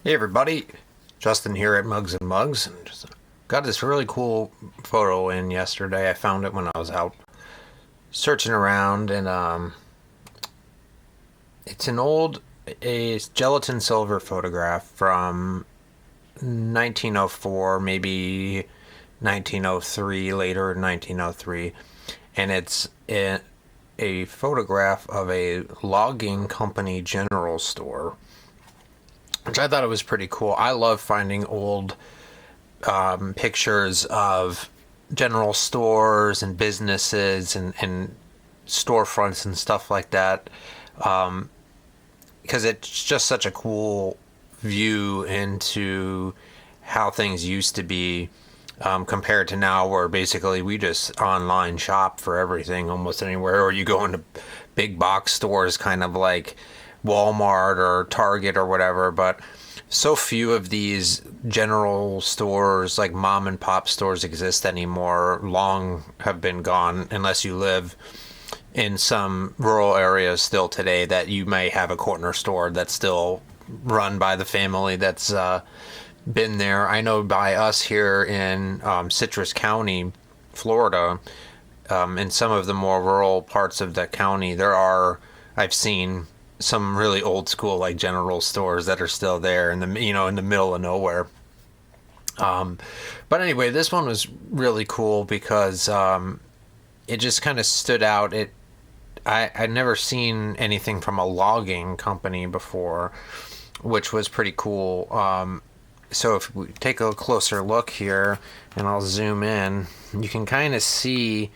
Hey everybody, Justin here at Mugs and Mugs, and just got this really cool photo in yesterday. I found it when I was out searching around, and it's an old a gelatin silver photograph from 1904, maybe 1903, later 1903, and it's a photograph of a logging company general store, which I thought it was pretty cool. I love finding old pictures of general stores and businesses and storefronts and stuff like that, because it's just such a cool view into how things used to be, compared to now, where basically we just online shop for everything almost anywhere, or you go into big box stores kind of like Walmart or Target or whatever. But so few of these general stores, like mom and pop stores, exist anymore. Long have been gone, unless you live in some rural areas still today, that you may have a corner store that's still run by the family that's been there. I know by us here in Citrus County, Florida, in some of the more rural parts of the county, I've seen some really old school like general stores that are still there in the middle of nowhere. But anyway, this one was really cool because it just kind of stood out. I'd never seen anything from a logging company before, which was pretty cool. So if we take a closer look here, and I'll zoom in, you can kind of see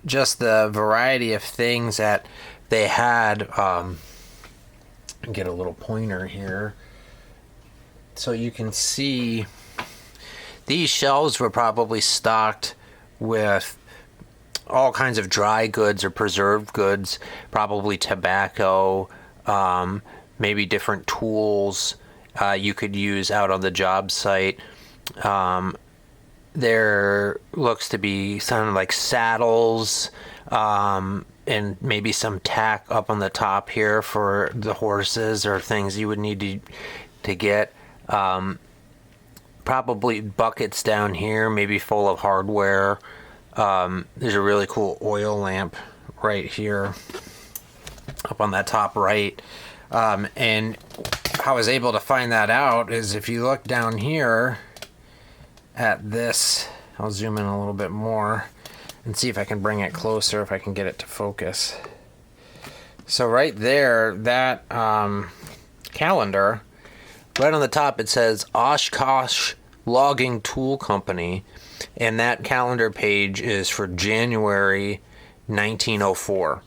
just the variety of things that they had. Get a little pointer here, so you can see these shelves were probably stocked with all kinds of dry goods or preserved goods, probably tobacco, maybe different tools you could use out on the job site. There looks to be some like saddles, and maybe some tack up on the top here for the horses or things you would need to get. Probably buckets down here, maybe full of hardware. There's a really cool oil lamp right here up on that top right. And how I was able to find that out is if you look down here at this, I'll zoom in a little bit more and see if I can bring it closer, if I can get it to focus. So right there, that calendar, right on the top, it says Oshkosh Logging Tool Company, and that calendar page is for January 1904.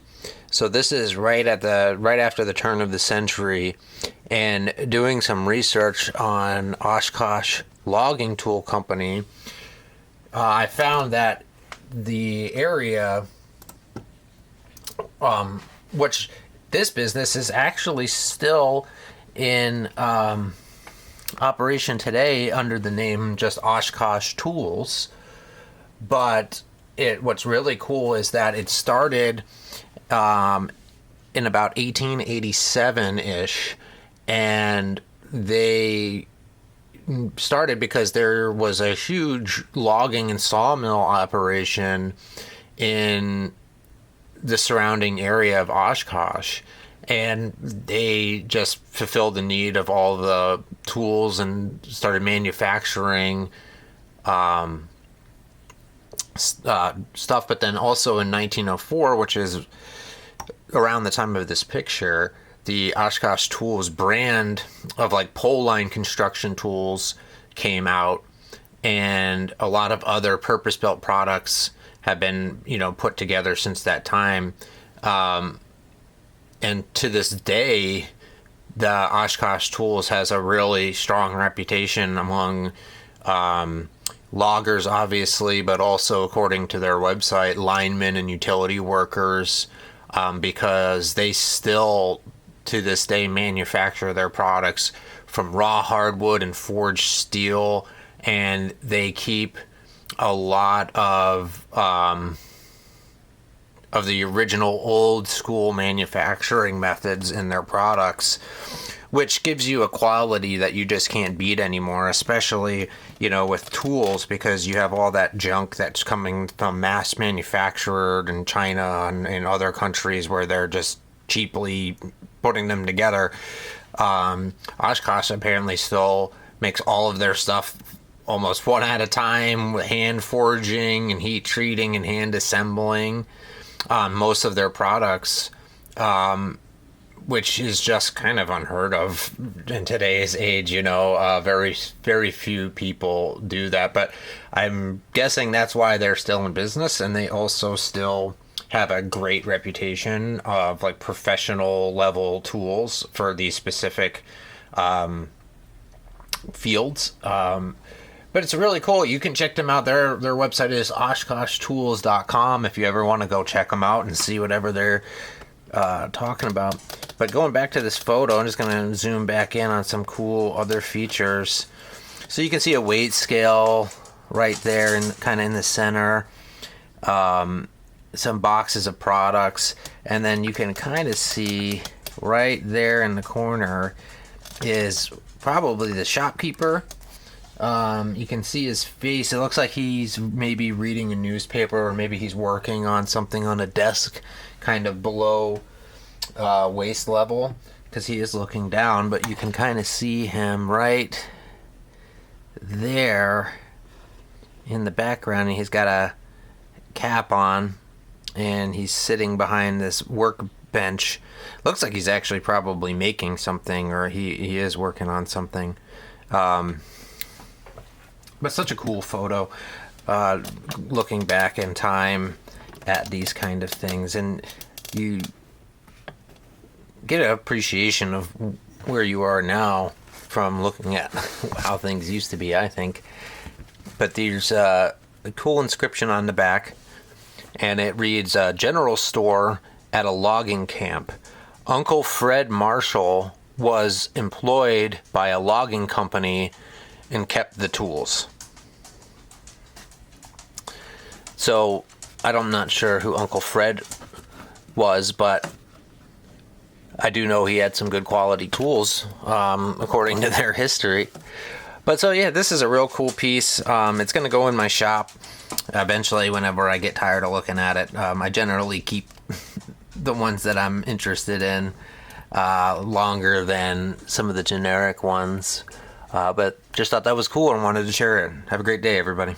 So this is right after the turn of the century. And doing some research on Oshkosh Logging Tool Company, I found that the area, which this business is actually still in operation today under the name just Oshkosh Tools. But what's really cool is that it started in about 1887-ish, and they started because there was a huge logging and sawmill operation in the surrounding area of Oshkosh, and they just fulfilled the need of all the tools and started manufacturing stuff. But then also in 1904, which is around the time of this picture, the Oshkosh Tools brand of like pole line construction tools came out, and a lot of other purpose-built products have been, put together since that time. And to this day, the Oshkosh Tools has a really strong reputation among loggers, obviously, but also, according to their website, linemen and utility workers, because they still, to this day, manufacture their products from raw hardwood and forged steel, and they keep a lot of of the original old school manufacturing methods in their products, which gives you a quality that you just can't beat anymore, especially, with tools, because you have all that junk that's coming from mass manufactured in China and in other countries where they're just cheaply putting them together. Oshkosh apparently still makes all of their stuff almost one at a time, with hand forging and heat treating and hand assembling most of their products, which is just kind of unheard of in today's age. Very, very few people do that, but I'm guessing that's why they're still in business, and they also still have a great reputation of like professional level tools for these specific fields. But it's really cool. You can check them out. Their website is oshkoshtools.com if you ever want to go check them out and see whatever they're talking about. But going back to this photo, I'm just going to zoom back in on some cool other features. So you can see a weight scale right there, and kind of in the center. Some boxes of products, and then you can kind of see right there in the corner is probably the shopkeeper. You can see his face. It looks like he's maybe reading a newspaper, or maybe he's working on something on a desk kind of below waist level, because he is looking down, but you can kind of see him right there in the background, and he's got a cap on, and he's sitting behind this workbench. Looks like he's actually probably making something, or he is working on something. But such a cool photo, looking back in time at these kind of things, and you get an appreciation of where you are now from looking at how things used to be, I think. But there's a cool inscription on the back, and it reads, General Store at a logging camp. Uncle Fred Marshall was employed by a logging company and kept the tools. So I'm not sure who Uncle Fred was, but I do know he had some good quality tools, according to their history. But so yeah, this is a real cool piece. It's going to go in my shop eventually whenever I get tired of looking at it. I generally keep the ones that I'm interested in longer than some of the generic ones. But just thought that was cool and wanted to share it. Have a great day, everybody.